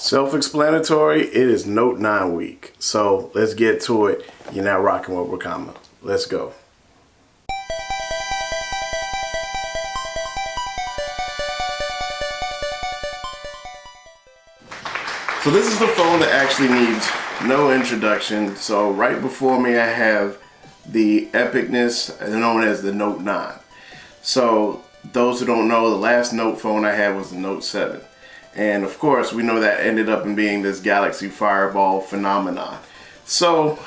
Self-explanatory, it is Note 9 week. So let's get to it. You're now rocking with Wakama. Let's go. So this is the phone that actually needs no introduction. So right before me I have the epicness known as the Note 9. So those who don't know, the last Note phone I had was the Note 7. And of course, we know that ended up in being this Galaxy Fireball phenomenon. So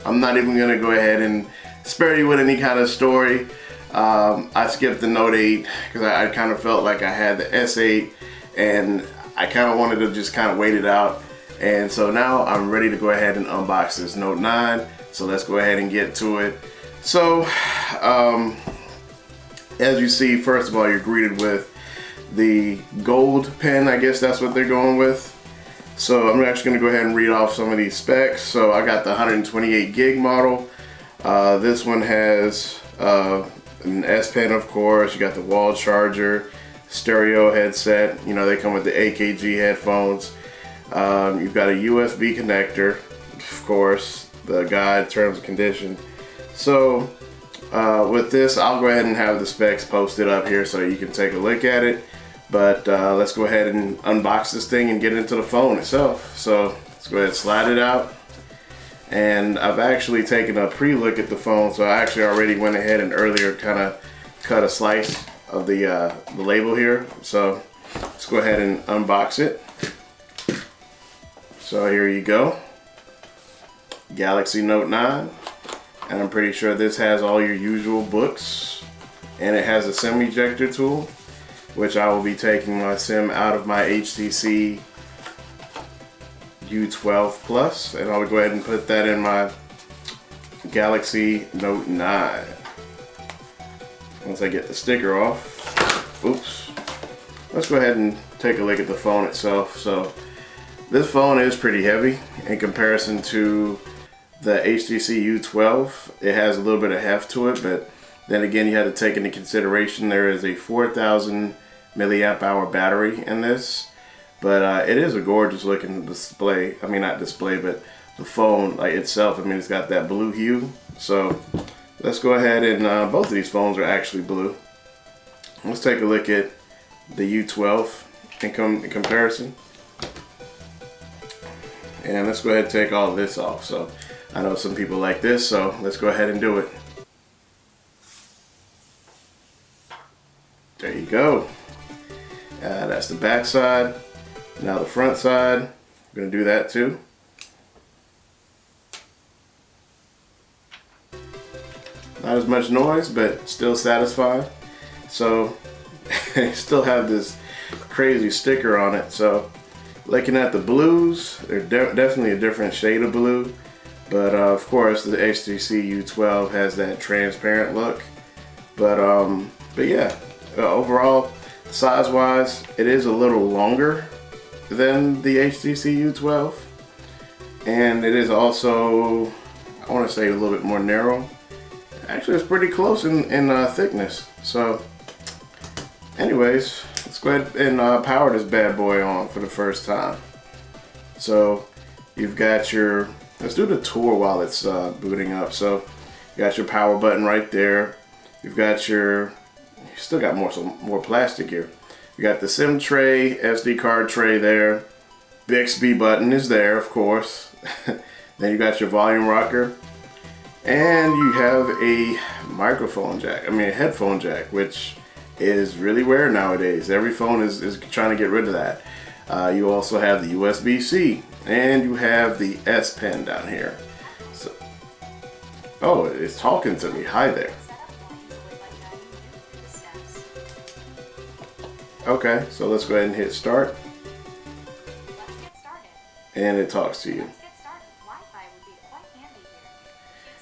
I'm not even going to go ahead and spare you with any kind of story. I skipped the Note 8 because I kind of felt like I had the S8 and I kind of wanted to just kind of wait it out. And so now I'm ready to go ahead and unbox this Note 9. So let's go ahead and get to it. So as you see, first of all, you're greeted with the gold pen. I guess that's what they're going with. So I'm actually going to go ahead and read off some of these specs. So I got the 128 gig model. This one has an S Pen, of course. You got the wall charger, stereo headset. You know, they come with the AKG headphones. You've got a USB connector, of course, the guide, terms and conditions. So with this, I'll go ahead and have the specs posted up here so you can take a look at it. But let's go ahead and unbox this thing and get into the phone itself. So let's go ahead and slide it out. And I've actually taken a pre-look at the phone, so I actually already went ahead and earlier kind of cut a slice of the label here. So let's go ahead and unbox it. So here you go, Galaxy Note 9. And I'm pretty sure this has all your usual books, and it has a SIM ejector tool, which I will be taking my SIM out of my HTC U12 Plus, and I'll go ahead and put that in my Galaxy Note 9. Once I get the sticker off, oops, let's go ahead and take a look at the phone itself. So this phone is pretty heavy in comparison to the HTC U12. It has a little bit of heft to it, but then again, you have to take into consideration there is a 4,000 milliamp hour battery in this. But it is a gorgeous looking display. I mean, not display, but the phone like itself. I mean, it's got that blue hue. So let's go ahead and both of these phones are actually blue. Let's take a look at the U12 in comparison. And let's go ahead and take all this off. So I know some people like this, so let's go ahead and do it. There you go. That's the back side. Now the front side, I'm going to do that too. Not as much noise, but still satisfying. So they still have this crazy sticker on it. So looking at the blues, they're definitely a different shade of blue. But of course, the HTC U12 has that transparent look. But yeah, overall, size-wise, it is a little longer than the HTC U12, and it is also, I want to say, a little bit more narrow. Actually, it's pretty close in thickness. So, anyways, let's go ahead and power this bad boy on for the first time. So, you've got your, let's do the tour while it's booting up. So, you got your power button right there. You've got your, you still got more plastic here. You got the SIM tray, SD card tray there. Bixby button is there, of course. Then you got your volume rocker. And you have a microphone jack, a headphone jack, which is really rare nowadays. Every phone is trying to get rid of that. You also have the USB-C, and you have the S Pen down here. So, oh, it's talking to me. Hi there. Okay, so let's go ahead and hit start. And it talks to you.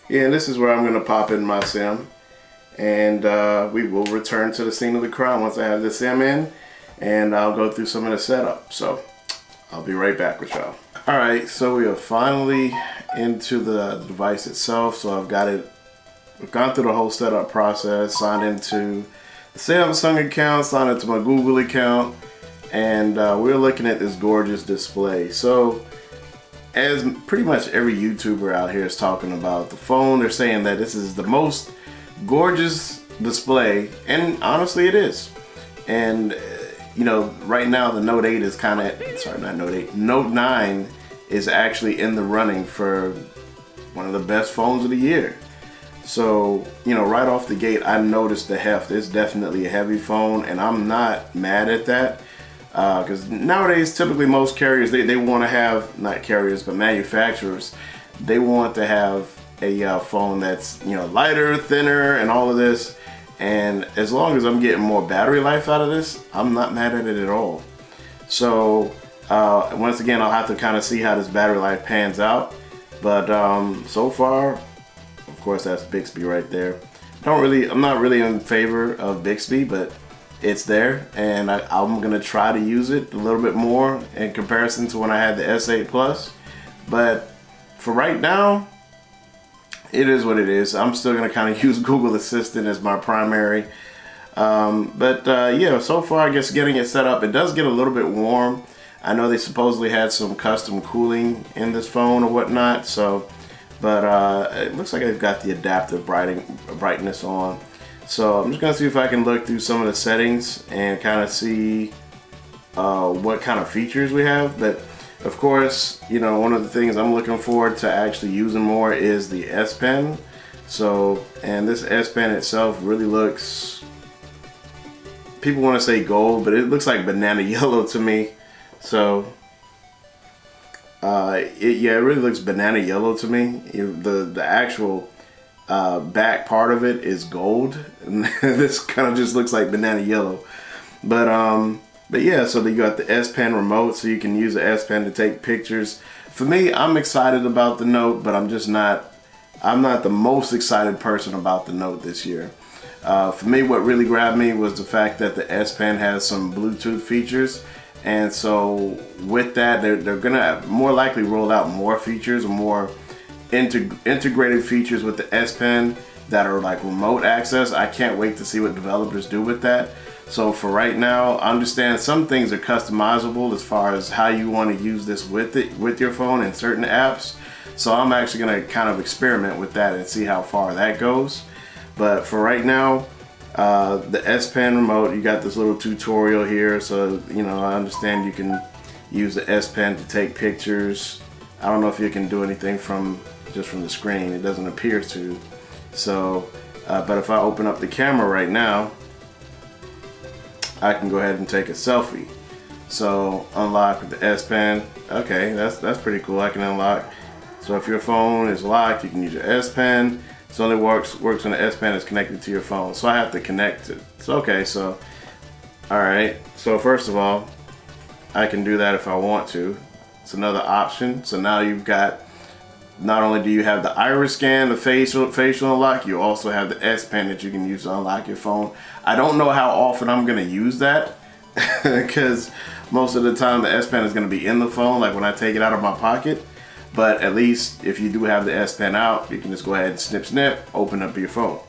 Yeah, and this is where I'm going to pop in my SIM. And we will return to the scene of the crime once I have the SIM in. And I'll go through some of the setup. So I'll be right back with y'all. Alright, so we are finally into the device itself. So I've got it, we've gone through the whole setup process, signed into the Samsung account, signed into my Google account, and we're looking at this gorgeous display. So as pretty much every YouTuber out here is talking about the phone, they're saying that this is the most gorgeous display, and honestly it is. And you know, right now the Note 8 is kind of, sorry, not Note 8, Note 9 is actually in the running for one of the best phones of the year. So, you know, right off the gate, I noticed the heft. It's definitely a heavy phone, and I'm not mad at that. Because nowadays, typically most carriers, they want to have, not carriers, but manufacturers, they want to have a phone that's, you know, lighter, thinner, and all of this. And as long as I'm getting more battery life out of this, I'm not mad at it at all. So once again, I'll have to kind of see how this battery life pans out. But so far, of course, that's Bixby right there. I'm not really in favor of Bixby, but it's there, and I'm gonna try to use it a little bit more in comparison to when I had the S8 Plus. But for right now, it is what it is. I'm still gonna kind of use Google Assistant as my primary. Yeah, so far I guess getting it set up, it does get a little bit warm. I know they supposedly had some custom cooling in this phone or whatnot. So, but it looks like they've got the adaptive brightness on. So I'm just gonna see if I can look through some of the settings and kind of see what kind of features we have. But of course, you know, one of the things I'm looking forward to actually using more is the S Pen. So, and this S Pen itself really looks, people want to say gold, but it looks like banana yellow to me. So, it really looks banana yellow to me. The actual back part of it is gold, and this kind of just looks like banana yellow. But yeah, so you got the S Pen remote, so you can use the S Pen to take pictures. For me, I'm excited about the Note, but I'm not the most excited person about the Note this year. For me, what really grabbed me was the fact that the S Pen has some Bluetooth features. And so with that, they're gonna more likely roll out more features or more integrated features with the S Pen that are like remote access. I can't wait to see what developers do with that. So for right now, I understand some things are customizable as far as how you want to use this with your phone in certain apps. So I'm actually going to kind of experiment with that and see how far that goes. But for right now, the S Pen remote, you got this little tutorial here. So, you know, I understand you can use the S Pen to take pictures. I don't know if you can do anything just from the screen. It doesn't appear to. So, but if I open up the camera right now, I can go ahead and take a selfie. So unlock with the S Pen. Okay, that's pretty cool. I can unlock. So if your phone is locked, you can use your S Pen. It only works when the S Pen is connected to your phone. So I have to connect it. So okay, so all right. So first of all, I can do that if I want to. It's another option. So now you've got, not only do you have the iris scan, the facial unlock, you also have the S Pen that you can use to unlock your phone. I don't know how often I'm gonna use that because most of the time the S Pen is gonna be in the phone, like when I take it out of my pocket. But at least if you do have the S Pen out, you can just go ahead and snip, open up your phone.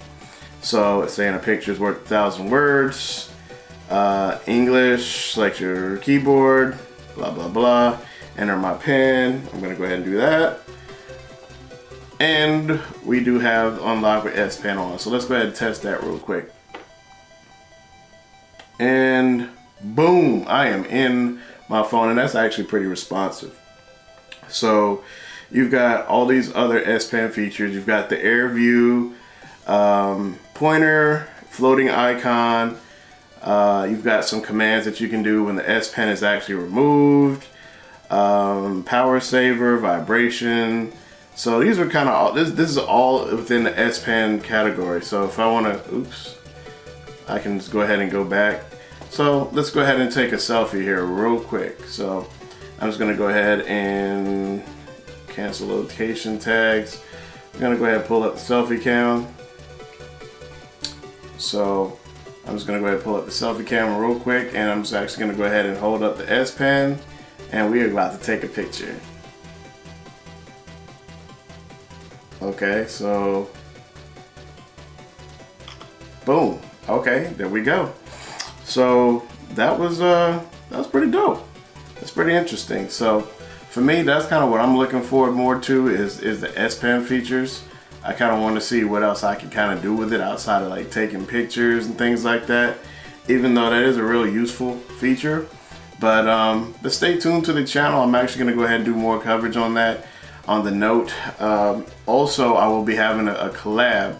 So it's saying a picture is worth 1,000 words. English, select your keyboard, blah, blah, blah. Enter my PIN. I'm gonna go ahead and do that. And we do have unlock with S Pen on. So let's go ahead and test that real quick. And boom, I am in my phone, and that's actually pretty responsive. So you've got all these other S Pen features. You've got the air view, pointer, floating icon. You've got some commands that you can do when the S Pen is actually removed. Power saver, vibration. So these are kind of, this is all within the S Pen category. So if I want to, I can just go ahead and go back. So let's go ahead and take a selfie here real quick. So I'm just going to go ahead and cancel location tags. I'm going to go ahead and pull up the selfie cam. So I'm just going to go ahead and pull up the selfie camera real quick, and I'm just actually going to go ahead and hold up the S Pen, and we are about to take a picture. Okay, so boom. Okay, there we go. So that was that was pretty dope. It's pretty interesting. So for me, that's kind of what I'm looking forward more to is the S Pen features. I kind of want to see what else I can kind of do with it outside of like taking pictures and things like that, even though that is a really useful feature. But stay tuned to the channel. I'm actually going to go ahead and do more coverage on that on the note. Also, I will be having a collab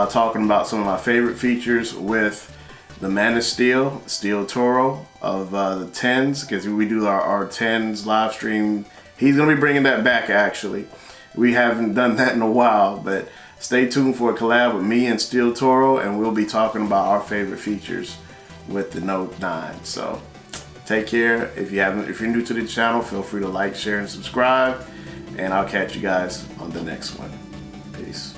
talking about some of my favorite features with the Man of Steel Toro of the T.E.N.S, because we do our T.E.N.S live stream. He's going to be bringing that back actually. We haven't done that in a while, but stay tuned for a collab with me and Steel Toro, and we'll be talking about our favorite features with the Note 9. So take care. If you're new to the channel, feel free to like, share, and subscribe, and I'll catch you guys on the next one. Peace.